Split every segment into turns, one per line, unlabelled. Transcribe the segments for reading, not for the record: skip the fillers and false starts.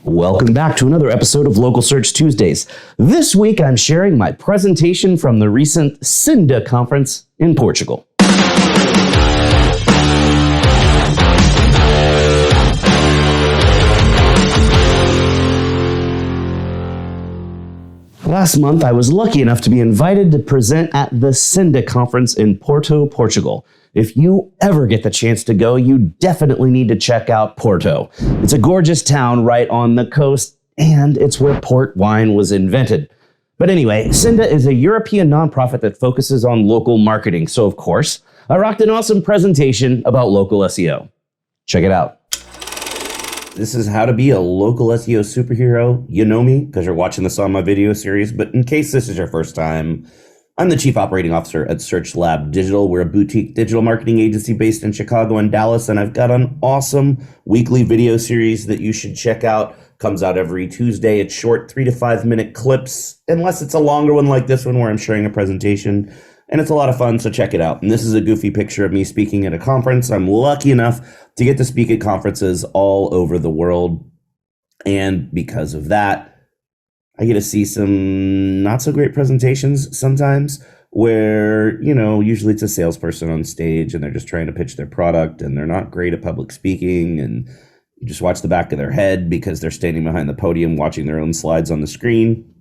Welcome back to another episode of Local Search Tuesdays. This week I'm sharing my presentation from the recent SIINDA conference in Portugal. Last month I was lucky enough to be invited to present at the SIINDA conference in Porto, Portugal. If you ever get the chance to go, you definitely need to check out Porto. It's a gorgeous town right on the coast, and it's where port wine was invented. But anyway, SIINDA is a European nonprofit that focuses on local marketing. So of course, I rocked an awesome presentation about local SEO. Check it out. This is how to be a local SEO superhero. You know me because you're watching this on my video series, but in case this is your first time, I'm the Chief Operating Officer at SearchLab Digital. We're a boutique digital marketing agency based in Chicago and Dallas, and I've got an awesome weekly video series that you should check out. Comes out every Tuesday. It's short 3 to 5 minute clips, unless it's a longer one like this one where I'm sharing a presentation, and it's a lot of fun, so check it out. And this is a goofy picture of me speaking at a conference. I'm lucky enough to get to speak at conferences all over the world, and because of that, I get to see some not so great presentations sometimes where, usually it's a salesperson on stage and they're just trying to pitch their product and they're not great at public speaking, and you just watch the back of their head because they're standing behind the podium watching their own slides on the screen.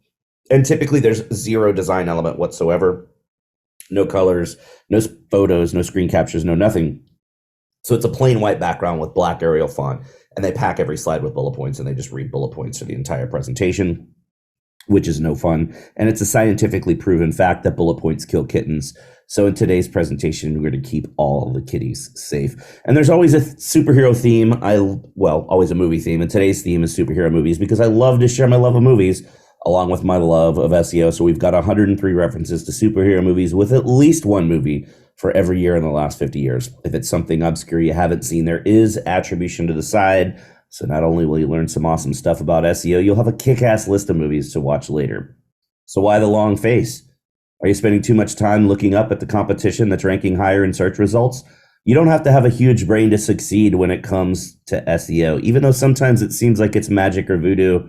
And typically there's zero design element whatsoever. No colors, no photos, no screen captures, no nothing. So it's a plain white background with black Arial font, and they pack every slide with bullet points and they just read bullet points for the entire presentation, which is no fun. And it's a scientifically proven fact that bullet points kill kittens. So in today's presentation, we're going to keep all the kitties safe. And there's always a superhero theme. Always a movie theme. And today's theme is superhero movies because I love to share my love of movies along with my love of SEO. So we've got 103 references to superhero movies with at least one movie for every year in the last 50 years. If it's something obscure you haven't seen, there is attribution to the side. So not only will you learn some awesome stuff about SEO, you'll have a kick-ass list of movies to watch later. So why the long face? Are you spending too much time looking up at the competition that's ranking higher in search results? You don't have to have a huge brain to succeed when it comes to SEO. Even though sometimes it seems like it's magic or voodoo,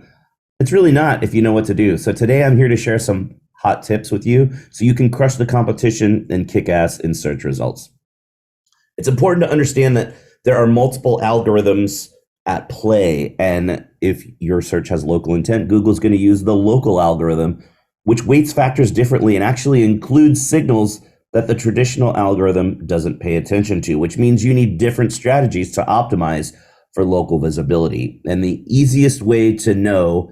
it's really not if you know what to do. So today I'm here to share some hot tips with you so you can crush the competition and kick ass in search results. It's important to understand that there are multiple algorithms at play, and if your search has local intent, Google's going to use the local algorithm, which weights factors differently and actually includes signals that the traditional algorithm doesn't pay attention to, which means you need different strategies to optimize for local visibility. And the easiest way to know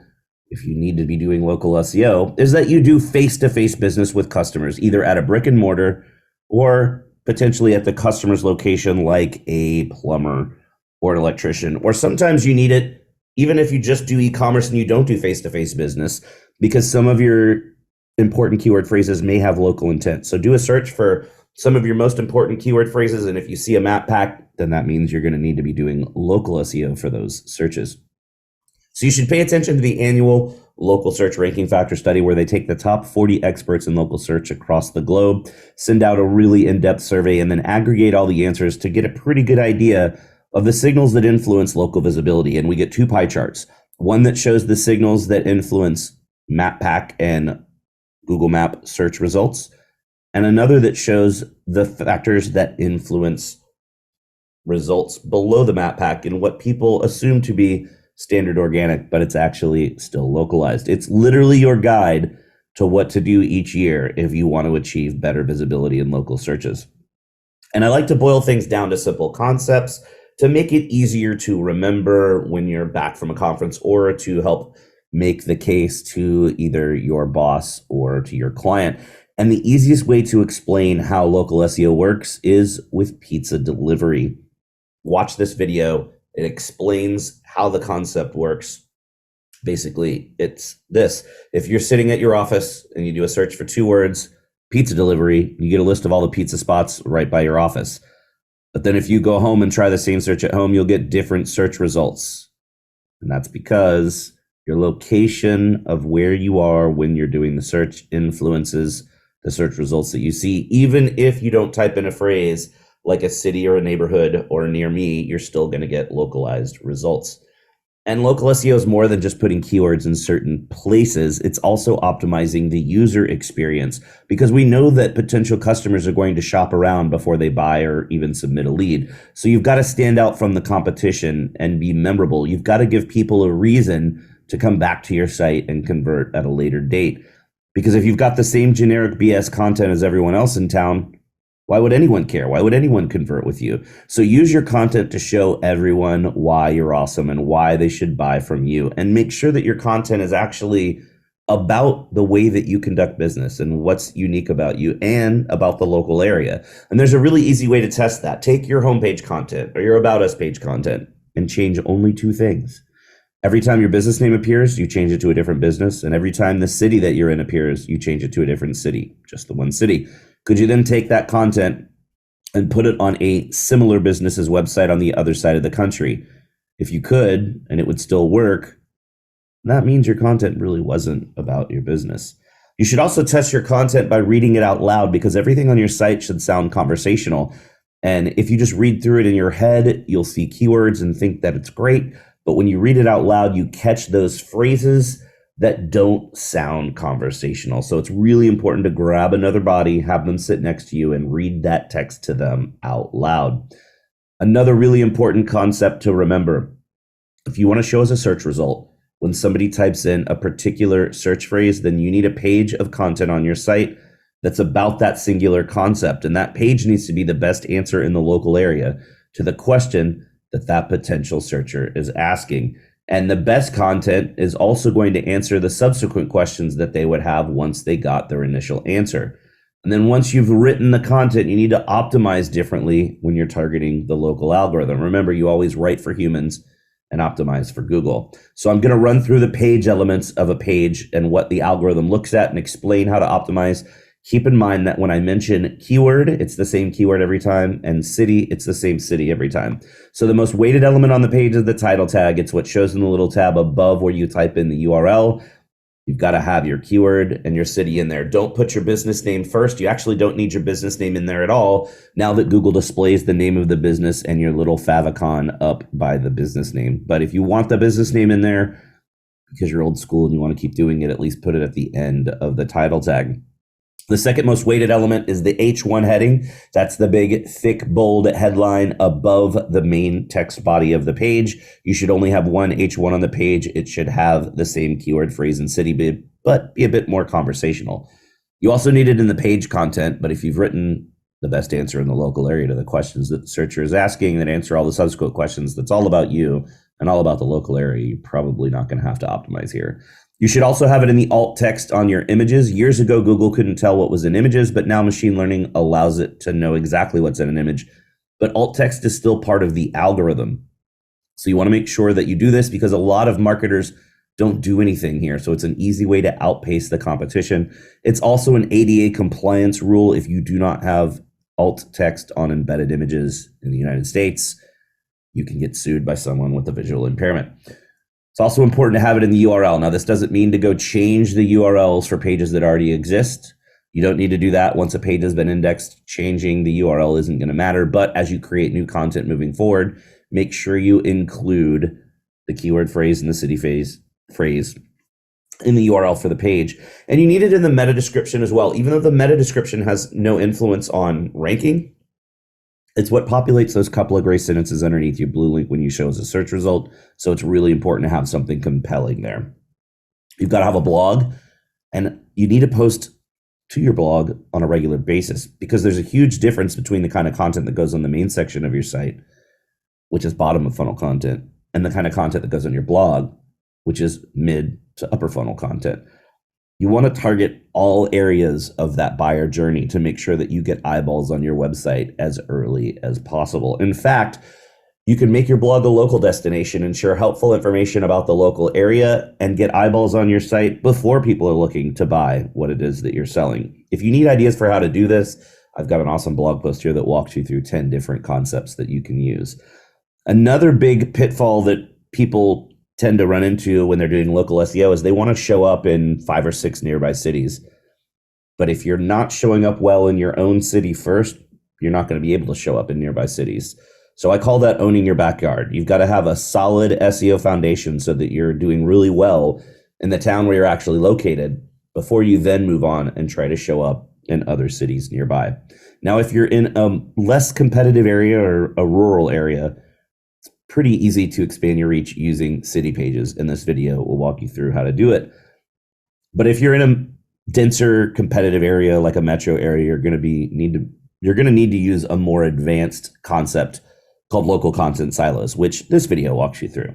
if you need to be doing local SEO is that you do face-to-face business with customers, either at a brick and mortar or potentially at the customer's location, like a plumber or an electrician. Or sometimes you need it even if you just do e-commerce and you don't do face-to-face business, because some of your important keyword phrases may have local intent. So do a search for some of your most important keyword phrases, and if you see a map pack, then that means you're going to need to be doing local SEO for those searches. So you should pay attention to the annual local search ranking factor study, where they take the top 40 experts in local search across the globe, send out a really in-depth survey, and then aggregate all the answers to get a pretty good idea of the signals that influence local visibility. And we get two pie charts, one that shows the signals that influence map pack and Google Map search results, and another that shows the factors that influence results below the map pack and what people assume to be standard organic, but it's actually still localized. It's literally your guide to what to do each year if you want to achieve better visibility in local searches. And I like to boil things down to simple concepts to make it easier to remember when you're back from a conference, or to help make the case to either your boss or to your client. And the easiest way to explain how local SEO works is with pizza delivery. Watch this video. It explains how the concept works. Basically, it's this. If you're sitting at your office and you do a search for 2 words, pizza delivery, you get a list of all the pizza spots right by your office. But then if you go home and try the same search at home, you'll get different search results. And that's because your location of where you are when you're doing the search influences the search results that you see. Even if you don't type in a phrase like a city or a neighborhood or near me, you're still going to get localized results. And local SEO is more than just putting keywords in certain places. It's also optimizing the user experience, because we know that potential customers are going to shop around before they buy or even submit a lead. So you've got to stand out from the competition and be memorable. You've got to give people a reason to come back to your site and convert at a later date. Because if you've got the same generic BS content as everyone else in town, why would anyone care? Why would anyone convert with you? So use your content to show everyone why you're awesome and why they should buy from you. And make sure that your content is actually about the way that you conduct business and what's unique about you and about the local area. And there's a really easy way to test that. Take your homepage content or your About Us page content and change only 2 things. Every time your business name appears, you change it to a different business. And every time the city that you're in appears, you change it to a different city, just the one city. Could you then take that content and put it on a similar business's website on the other side of the country? If you could, and it would still work, that means your content really wasn't about your business. You should also test your content by reading it out loud, because everything on your site should sound conversational. And if you just read through it in your head, you'll see keywords and think that it's great. But when you read it out loud, you catch those phrases that don't sound conversational. So it's really important to grab another body, have them sit next to you, and read that text to them out loud. Another really important concept to remember: if you want to show as a search result, when somebody types in a particular search phrase, then you need a page of content on your site that's about that singular concept. And that page needs to be the best answer in the local area to the question that that potential searcher is asking. And the best content is also going to answer the subsequent questions that they would have once they got their initial answer. And then once you've written the content, you need to optimize differently when you're targeting the local algorithm. Remember, you always write for humans and optimize for Google. So I'm going to run through the page elements of a page and what the algorithm looks at and explain how to optimize. Keep in mind that when I mention keyword, it's the same keyword every time, and city, it's the same city every time. So the most weighted element on the page is the title tag. It's what shows in the little tab above where you type in the URL. You've got to have your keyword and your city in there. Don't put your business name first. You actually don't need your business name in there at all, now that Google displays the name of the business and your little favicon up by the business name. But if you want the business name in there, because you're old school and you want to keep doing it, at least put it at the end of the title tag. The second most weighted element is the H1 heading. That's the big, thick, bold headline above the main text body of the page. You should only have one H1 on the page. It should have the same keyword, phrase, and city, but be a bit more conversational. You also need it in the page content, but if you've written the best answer in the local area to the questions that the searcher is asking, then answer all the subsequent questions that's all about you and all about the local area, you're probably not going to have to optimize here. You should also have it in the alt text on your images. Years ago, Google couldn't tell what was in images, but now machine learning allows it to know exactly what's in an image. But alt text is still part of the algorithm. So you want to make sure that you do this, because a lot of marketers don't do anything here. So it's an easy way to outpace the competition. It's also an ADA compliance rule. If you do not have alt text on embedded images in the United States, you can get sued by someone with a visual impairment. It's also important to have it in the URL. Now, this doesn't mean to go change the URLs for pages that already exist. You don't need to do that. Once a page has been indexed, changing the URL isn't going to matter. But as you create new content moving forward, make sure you include the keyword phrase and the city phrase in the URL for the page. And you need it in the meta description as well. Even though the meta description has no influence on ranking, it's what populates those couple of gray sentences underneath your blue link when you show as a search result. So it's really important to have something compelling there. You've got to have a blog, and you need to post to your blog on a regular basis, because there's a huge difference between the kind of content that goes on the main section of your site, which is bottom of funnel content, and the kind of content that goes on your blog, which is mid to upper funnel content. You want to target all areas of that buyer journey to make sure that you get eyeballs on your website as early as possible. In fact, you can make your blog a local destination and share helpful information about the local area and get eyeballs on your site before people are looking to buy what it is that you're selling. If you need ideas for how to do this, I've got an awesome blog post here that walks you through 10 different concepts that you can use. Another big pitfall that people tend to run into when they're doing local SEO is they want to show up in 5 or 6 nearby cities. But if you're not showing up well in your own city first, you're not going to be able to show up in nearby cities. So I call that owning your backyard. You've got to have a solid SEO foundation so that you're doing really well in the town where you're actually located before you then move on and try to show up in other cities nearby. Now, if you're in a less competitive area or a rural area, it's pretty easy to expand your reach using city pages. In this video, we'll walk you through how to do it. But if you're in a denser competitive area like a metro area, you're going to need to use a more advanced concept called local content silos, which this video walks you through.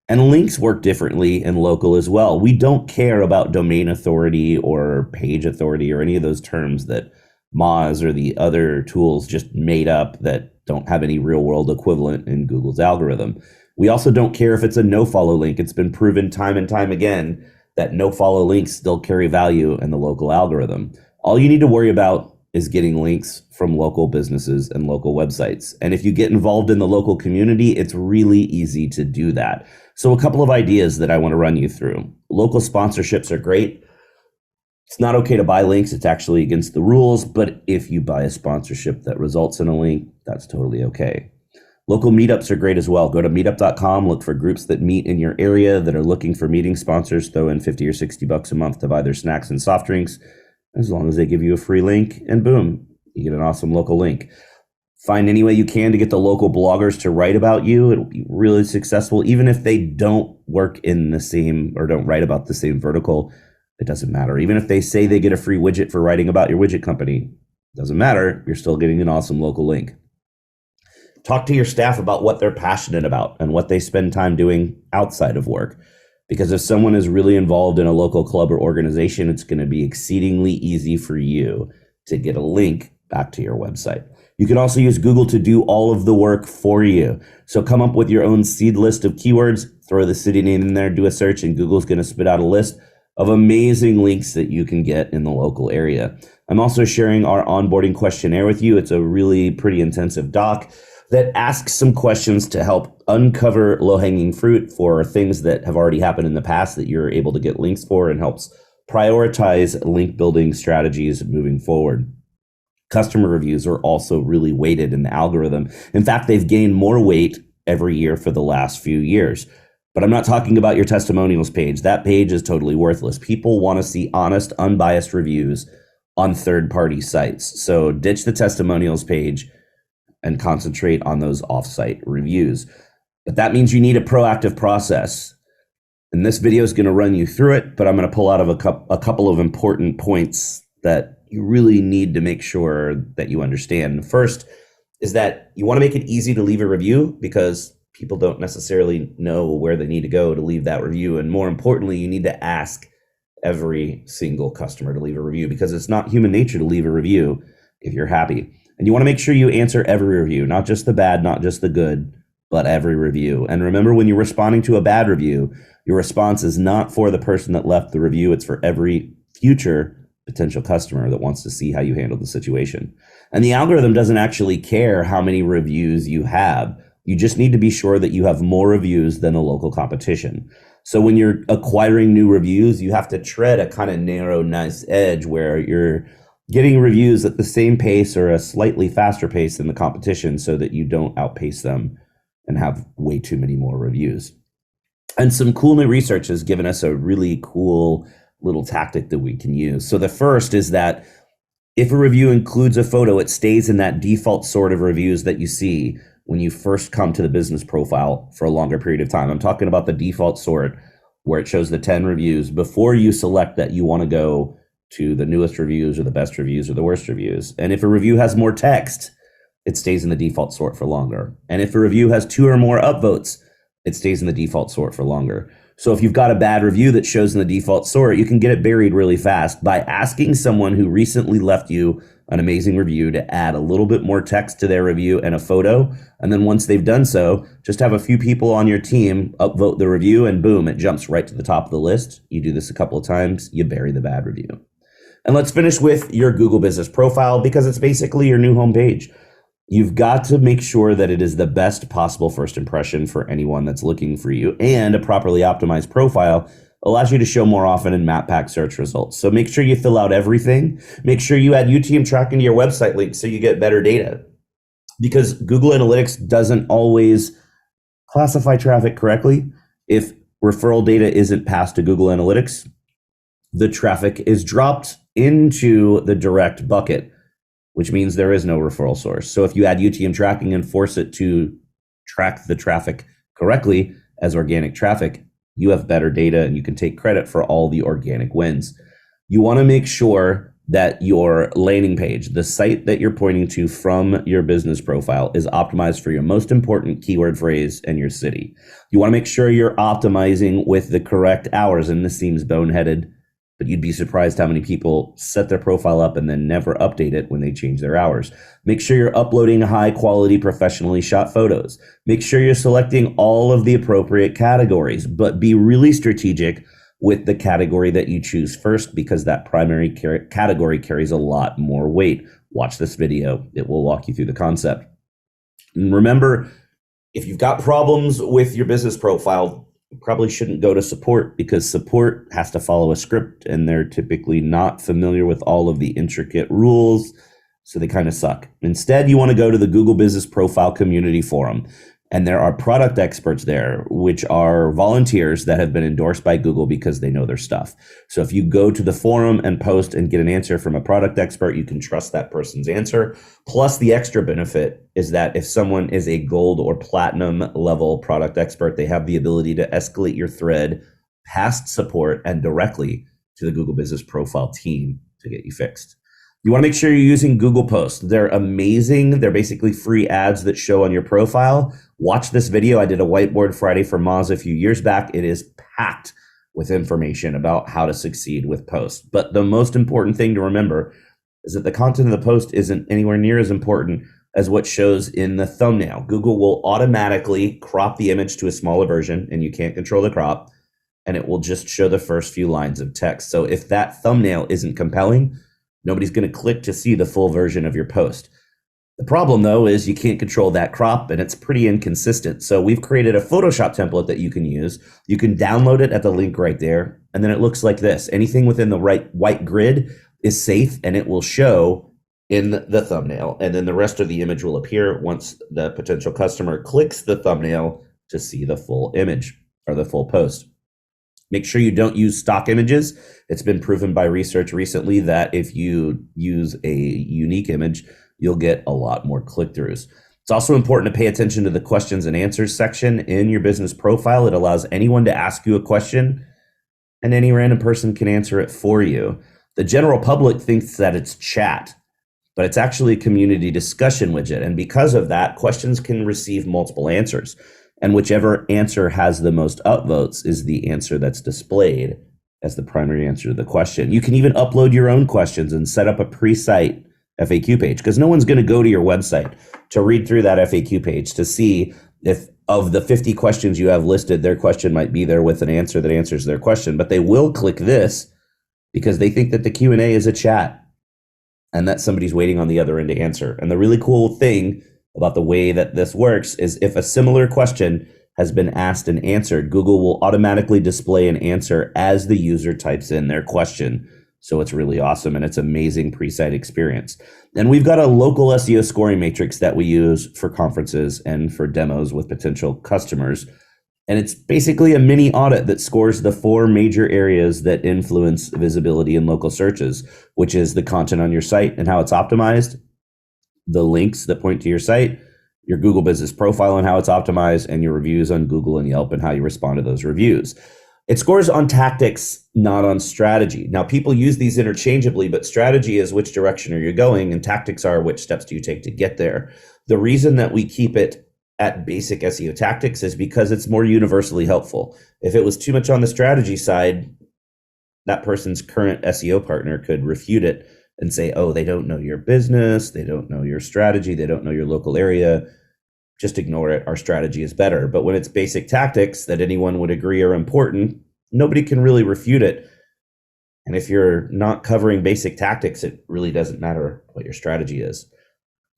And links work differently in local as well. We don't care about domain authority or page authority or any of those terms that Moz or the other tools just made up that don't have any real world equivalent in Google's algorithm. We also don't care if it's a no-follow link. It's been proven time and time again that no-follow links still carry value in the local algorithm. All you need to worry about is getting links from local businesses and local websites. And if you get involved in the local community, it's really easy to do that. So a couple of ideas that I want to run you through. Local sponsorships are great. It's not okay to buy links. It's actually against the rules. But if you buy a sponsorship that results in a link, that's totally okay. Local meetups are great as well. Go to meetup.com, look for groups that meet in your area that are looking for meeting sponsors, throw in 50 or 60 bucks a month to buy their snacks and soft drinks, as long as they give you a free link, and boom, you get an awesome local link. Find any way you can to get the local bloggers to write about you. It'll be really successful. Even if they don't work in the same or don't write about the same vertical, it doesn't matter. Even if they say they get a free widget for writing about your widget company, it doesn't matter. You're still getting an awesome local link. Talk to your staff about what they're passionate about and what they spend time doing outside of work. Because if someone is really involved in a local club or organization, it's going to be exceedingly easy for you to get a link back to your website. You can also use Google to do all of the work for you. So come up with your own seed list of keywords, throw the city name in there, do a search, and Google's going to spit out a list of amazing links that you can get in the local area. I'm also sharing our onboarding questionnaire with you. It's a really pretty intensive doc that asks some questions to help uncover low-hanging fruit for things that have already happened in the past that you're able to get links for, and helps prioritize link building strategies moving forward. Customer reviews are also really weighted in the algorithm. In fact, they've gained more weight every year for the last few years. But I'm not talking about your testimonials page. That page is totally worthless. People want to see honest, unbiased reviews on third-party sites. So ditch the testimonials page and concentrate on those off-site reviews. But that means you need a proactive process. And this video is going to run you through it, but I'm going to pull out of a couple of important points that you really need to make sure that you understand. First is that you want to make it easy to leave a review, because people don't necessarily know where they need to go to leave that review. And more importantly, you need to ask every single customer to leave a review, because it's not human nature to leave a review if you're happy. And you want to make sure you answer every review, not just the bad, not just the good, but every review. And remember, when you're responding to a bad review, your response is not for the person that left the review. It's for every future potential customer that wants to see how you handle the situation. And the algorithm doesn't actually care how many reviews you have. You just need to be sure that you have more reviews than the local competition. So when you're acquiring new reviews, you have to tread a kind of narrow, nice edge where you're getting reviews at the same pace or a slightly faster pace than the competition, so that you don't outpace them and have way too many more reviews. And some cool new research has given us a really cool little tactic that we can use. So the first is that if a review includes a photo, it stays in that default sort of reviews that you see when you first come to the business profile for a longer period of time. I'm talking about the default sort where it shows the 10 reviews before you select that you want to go to the newest reviews or the best reviews or the worst reviews. And if a review has more text, it stays in the default sort for longer. And if a review has 2 or more upvotes, it stays in the default sort for longer. So if you've got a bad review that shows in the default sort, you can get it buried really fast by asking someone who recently left you an amazing review to add a little bit more text to their review and a photo. And then once they've done so, just have a few people on your team upvote the review, and boom, it jumps right to the top of the list. You do this a couple of times, you bury the bad review. And let's finish with your Google Business Profile, because it's basically your new homepage. You've got to make sure that it is the best possible first impression for anyone that's looking for you, and a properly optimized profile allows you to show more often in map pack search results. So make sure you fill out everything. Make sure you add UTM tracking to your website links so you get better data. because Google Analytics doesn't always classify traffic correctly. If referral data isn't passed to Google Analytics, the traffic is dropped into the direct bucket, which means there is no referral source. So if you add UTM tracking and force it to track the traffic correctly as organic traffic, you have better data and you can take credit for all the organic wins. You want to make sure that your landing page, the site that you're pointing to from your business profile, is optimized for your most important keyword phrase and your city. You want to make sure you're optimizing with the correct hours, and this seems boneheaded, but you'd be surprised how many people set their profile up and then never update it when they change their hours. Make sure you're uploading high quality, professionally shot photos. Make sure you're selecting all of the appropriate categories, but be really strategic with the category that you choose first, because that primary category carries a lot more weight. Watch this video. It will walk you through the concept. And remember, if you've got problems with your business profile, you probably shouldn't go to support, because support has to follow a script and they're typically not familiar with all of the intricate rules, so they kind of suck. Instead, you want to go to the Google Business Profile Community Forum. And there are product experts there, which are volunteers that have been endorsed by Google because they know their stuff. So if you go to the forum and post and get an answer from a product expert, you can trust that person's answer. Plus, the extra benefit is that if someone is a gold or platinum level product expert, they have the ability to escalate your thread past support and directly to the Google Business Profile team to get you fixed. You want to make sure you're using Google Posts. They're amazing. They're basically free ads that show on your profile. Watch this video. I did a whiteboard Friday for Moz a few years back. It is packed with information about how to succeed with posts. But the most important thing to remember is that the content of the post isn't anywhere near as important as what shows in the thumbnail. Google will automatically crop the image to a smaller version, and you can't control the crop, and it will just show the first few lines of text. So if that thumbnail isn't compelling, nobody's going to click to see the full version of your post. The problem, though, is you can't control that crop, and it's pretty inconsistent. So we've created a Photoshop template that you can use. You can download it at the link right there, and then it looks like this. Anything within the right white grid is safe, and it will show in the thumbnail, and then the rest of the image will appear once the potential customer clicks the thumbnail to see the full image or the full post. Make sure you don't use stock images. It's been proven by research recently that if you use a unique image, you'll get a lot more click-throughs. It's also important to pay attention to the questions and answers section in your business profile. It allows anyone to ask you a question, and any random person can answer it for you. The general public thinks that it's chat, but it's actually a community discussion widget. And because of that, questions can receive multiple answers. And whichever answer has the most upvotes is the answer that's displayed as the primary answer to the question. You can even upload your own questions and set up a pre-site FAQ page, because no one's going to go to your website to read through that FAQ page to see if of the 50 questions you have listed, their question might be there with an answer that answers their question. But they will click this because they think that the Q&A is a chat and that somebody's waiting on the other end to answer. And the really cool thing about the way that this works is if a similar question has been asked and answered, Google will automatically display an answer as the user types in their question. So it's really awesome, and it's amazing pre-site experience. And we've got a local SEO scoring matrix that we use for conferences and for demos with potential customers. And it's basically a mini audit that scores the 4 major areas that influence visibility in local searches, which is the content on your site and how it's optimized, the links that point to your site, your Google Business Profile and how it's optimized, and your reviews on Google and Yelp and how you respond to those reviews. It scores on tactics, not on strategy. Now, people use these interchangeably, but strategy is which direction are you going, and tactics are which steps do you take to get there. The reason that we keep it at basic SEO tactics is because it's more universally helpful. If it was too much on the strategy side, that person's current SEO partner could refute it and say, oh, they don't know your business, they don't know your strategy, they don't know your local area. Just ignore it. Our strategy is better. But when it's basic tactics that anyone would agree are important, nobody can really refute it. And if you're not covering basic tactics, it really doesn't matter what your strategy is.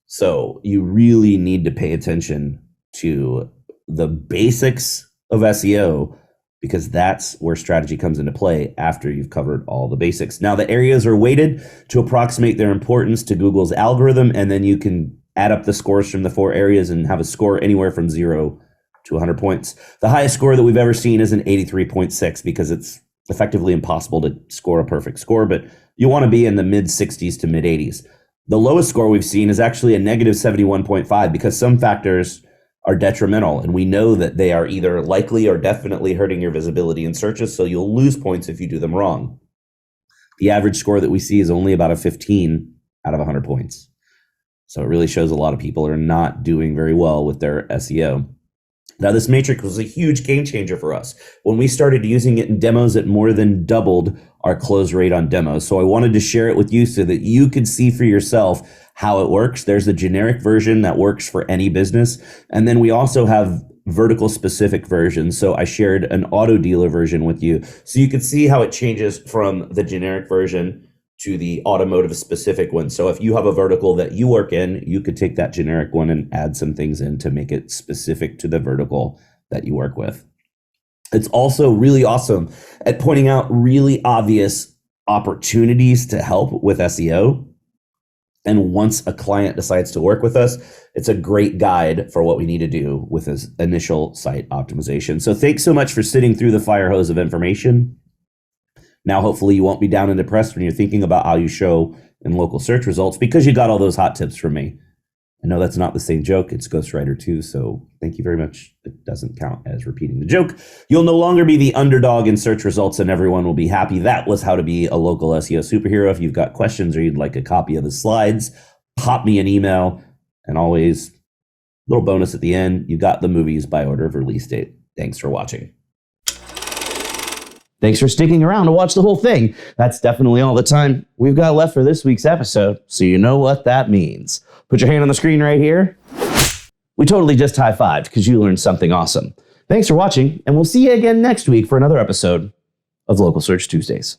So you really need to pay attention to the basics of SEO, because that's where strategy comes into play after you've covered all the basics. Now, the areas are weighted to approximate their importance to Google's algorithm, and then you can add up the scores from the 4 areas and have a score anywhere from 0 to 100 points. The highest score that we've ever seen is an 83.6 because it's effectively impossible to score a perfect score, but you want to be in the mid 60s to mid 80s. The lowest score we've seen is actually a negative 71.5 because some factors are detrimental, and we know that they are either likely or definitely hurting your visibility in searches, so you'll lose points if you do them wrong. The average score that we see is only about a 15 out of 100 points. So it really shows a lot of people are not doing very well with their SEO. Now, this matrix was a huge game changer for us. When we started using it in demos, it more than doubled our close rate on demos. So I wanted to share it with you so that you could see for yourself how it works. There's a generic version that works for any business. And then we also have vertical specific versions. So I shared an auto dealer version with you so you could see how it changes from the generic version to the automotive specific one. So if you have a vertical that you work in, you could take that generic one and add some things in to make it specific to the vertical that you work with. It's also really awesome at pointing out really obvious opportunities to help with SEO. And once a client decides to work with us, it's a great guide for what we need to do with this initial site optimization. So thanks so much for sitting through the fire hose of information. Now, hopefully you won't be down and depressed when you're thinking about how you show in local search results because you got all those hot tips from me. I know that's not the same joke. It's Ghostwriter 2, so thank you very much. It doesn't count as repeating the joke. You'll no longer be the underdog in search results and everyone will be happy. That was how to be a local SEO superhero. If you've got questions or you'd like a copy of the slides, pop me an email. And always, little bonus at the end, you got the movies by order of release date. Thanks for watching. Thanks for sticking around to watch the whole thing. That's definitely all the time we've got left for this week's episode, so you know what that means. Put your hand on the screen right here. We totally just high-fived because you learned something awesome. Thanks for watching, and we'll see you again next week for another episode of Local Search Tuesdays.